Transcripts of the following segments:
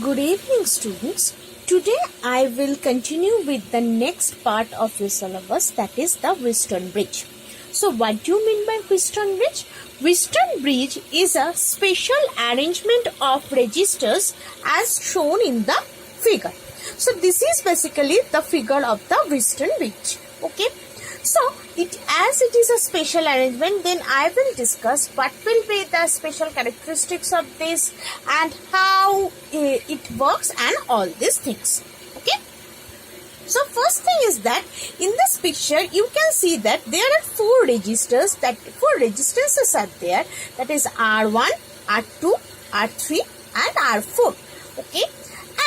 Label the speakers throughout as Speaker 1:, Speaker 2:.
Speaker 1: Good evening, students. Today I will continue with the next part of your syllabus, that is the Wheatstone Bridge. So what do you mean by Wheatstone Bridge? Wheatstone Bridge is a special arrangement of registers as shown in the figure. So this is basically the figure of the Wheatstone Bridge. Okay. So, as it is a special arrangement, then I will discuss what will be the special characteristics of this and how it works and all these things. Okay. So, first thing is that in this picture, you can see that there are four registers, four resistances are there, that is R1, R2, R3 and R4. Okay.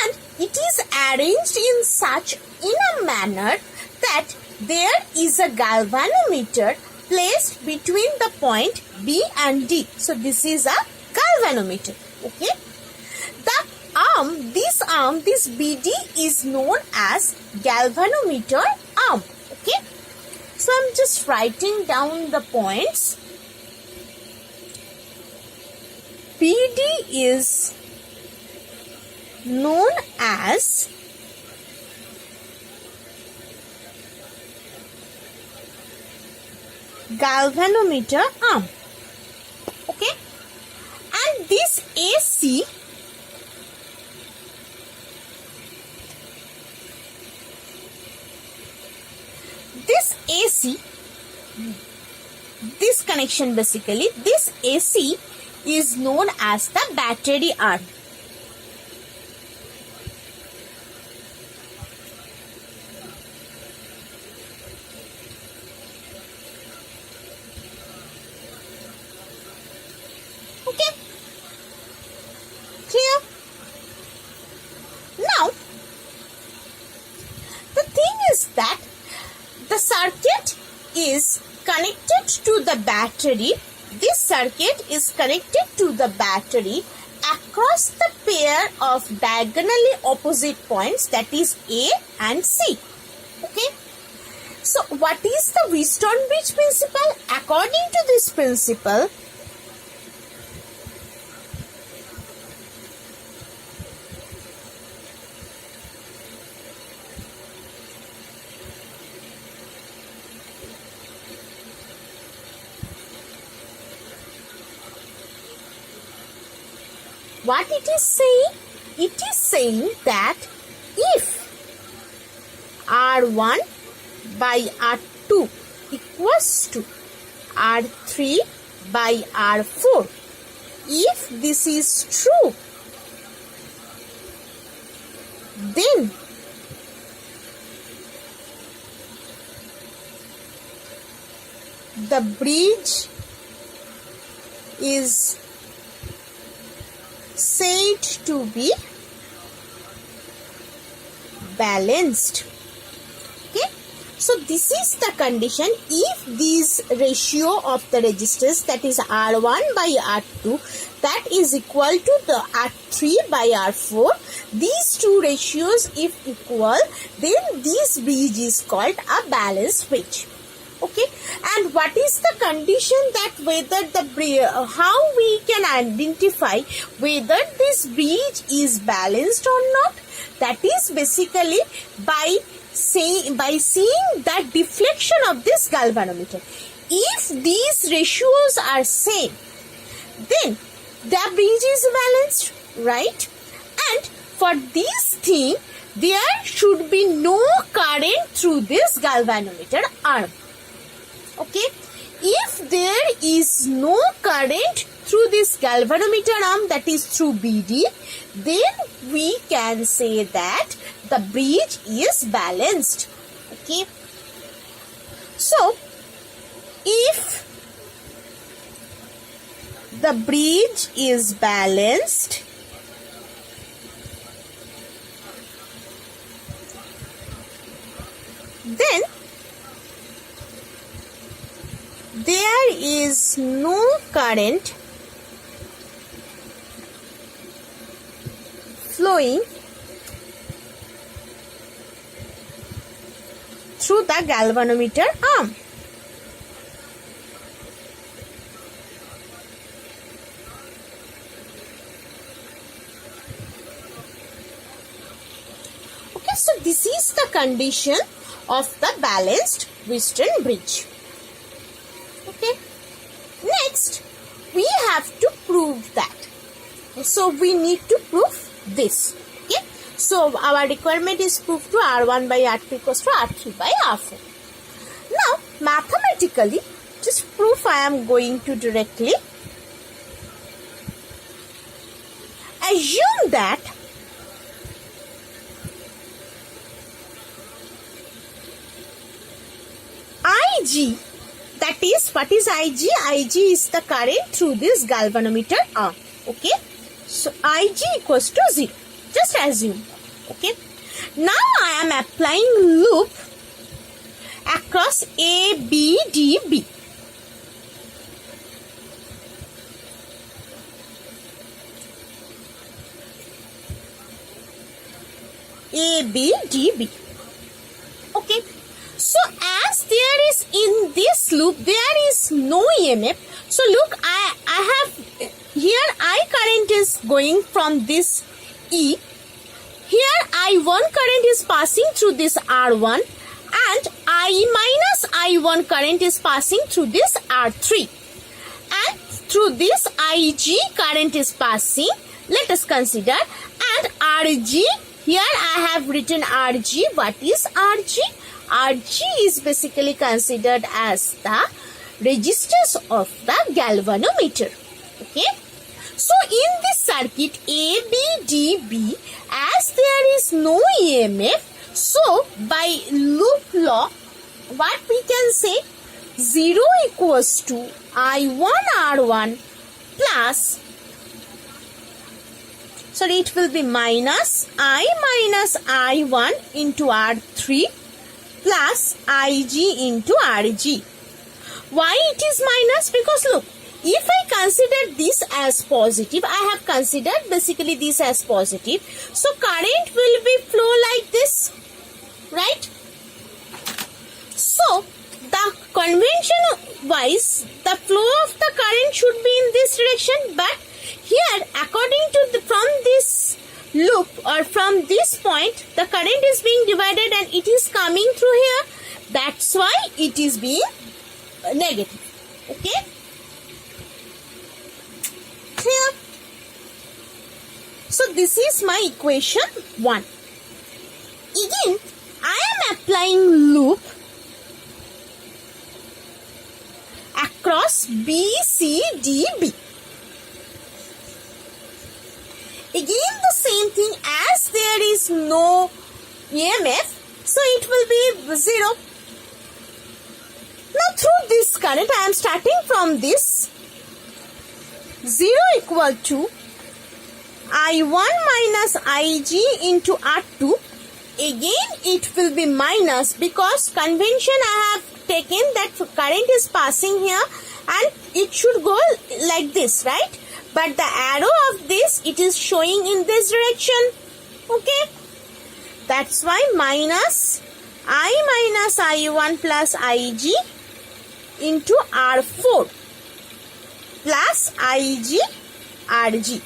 Speaker 1: And it is arranged in a manner that there is a galvanometer placed between the point B and D. So this is a galvanometer. Okay. This BD is known as galvanometer arm. Okay. So I'm just writing down the points. BD is known as galvanometer arm. Okay. And this AC this connection, basically this AC is known as the battery arm. Okay. Clear? Now, the thing is that the circuit is connected to the battery. This circuit is connected to the battery across the pair of diagonally opposite points, that is A and C. Okay. So, what is the Wheatstone Bridge principle? According to this principle, what it is saying? It is saying that if R1 by R2 equals to R3 by R4, if this is true, then the bridge is said to be balanced. Okay. So this is the condition if this ratio of the resistors, that is R1 by R2, that is equal to the R3 by R4. These two ratios if equal, then this bridge is called a balanced bridge. Okay, and what is the condition that whether the bridge, how we can identify whether this bridge is balanced or not? That is basically by seeing the deflection of this galvanometer. If these ratios are same, then the bridge is balanced, right? And for this thing, there should be no current through this galvanometer arm. Okay, if there is no current through this galvanometer arm, that is through BD, then we can say that the bridge is balanced. Okay, so if the bridge is balanced, then there is no current flowing through the galvanometer arm. this is the condition of the balanced Wheatstone bridge. Okay. Next, we have to prove that. So we need to prove this. Okay. So our requirement is proof to R1 by R2 equals to R3 by R4. Now, mathematically, just proof I am going to directly assume that Ig, that is, what is Ig? Ig is the current through this galvanometer arm. Okay. So Ig equals to 0. Just assume. Okay. Now I am applying loop across A, B, D, B. A, B, D, B. Okay. So as there is in this loop, there is no EMF. So look, I have here I current is going from this E. Here I1 current is passing through this R1 and I minus I1 current is passing through this R3. And through this Ig current is passing. Let us consider. And Rg, here I have written Rg. What is Rg? Rg is basically considered as the resistance of the galvanometer. Okay. So in this circuit ABDB, as there is no EMF, so by loop law, what we can say? 0 equals to I1 R1 plus, sorry, it will be minus I minus I1 into R3 plus Ig into Rg. Why it is minus? Because look, if I consider this as positive, I have considered basically this as positive. So current will be flow like this, right? So the convention wise, the flow of the current should be in this direction. But here, according to from this loop or from this point, the current is being divided and it is coming through here. That's why it is being negative. Okay. Clear? So this is my equation 1. Again, I am applying loop across B, C, D, B. Again the same thing, as there is no EMF, so it will be 0. Now through this current, I am starting from this 0 equal to I1 minus Ig into R2. Again it will be minus, because convention I have taken that current is passing here and it should go like this, right? But the arrow of this, it is showing in this direction. Okay. That's why minus I minus I1 plus Ig into R4 plus Ig Rg.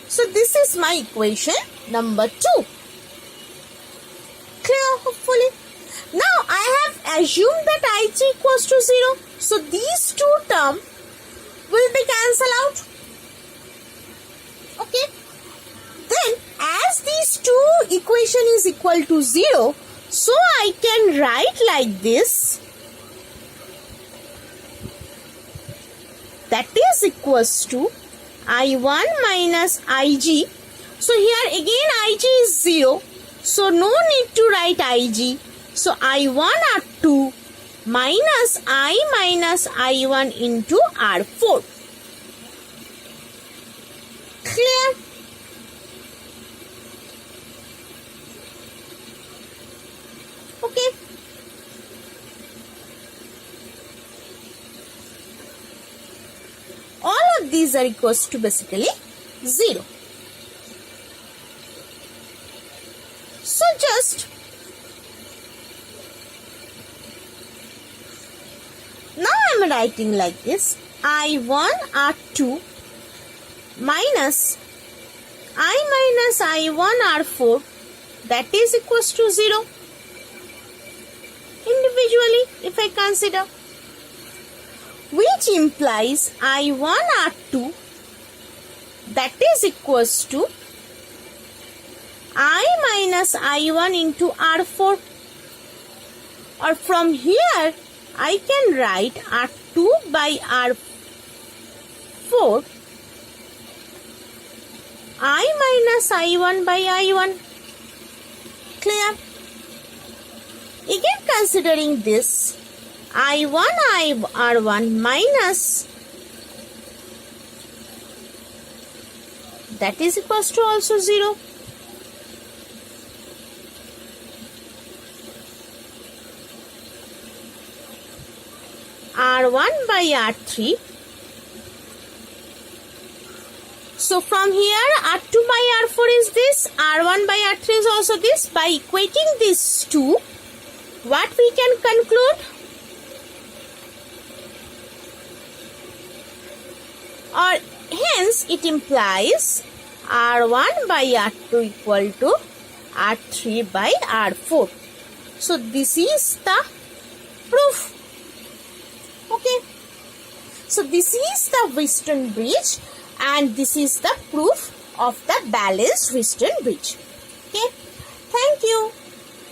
Speaker 1: So this is my equation number 2. Clear, hopefully. Now I have assumed that Ig equals to 0. So these two terms will be cancelled out. Okay. Then as these two equation is equal to 0, so I can write like this. That is equals to I1 minus Ig. So here again Ig is 0. So no need to write Ig. So I1 R2 minus I minus I1 into R4. Clear? Okay. All of these are equals to basically 0. So just now I am writing like this: I1 R2 minus I minus I1 R4, that is equals to 0. Individually, if I consider, which implies I1 R2, that is equals to I minus I1 into R4. Or from here, I can write R2 by R4, I minus I1 by I1. Clear? Again considering this, I1 R1 minus, that is equals to also 0. R1 by R3. So from here, R2 by R4 is this, R1 by R3 is also this. By equating these two, what we can conclude? Or hence it implies R1 by R2 equal to R3 by R4. So this is the proof. Okay. So this is the Wheatstone bridge, and this is the proof of the balanced Wheatstone bridge. Okay. Thank you.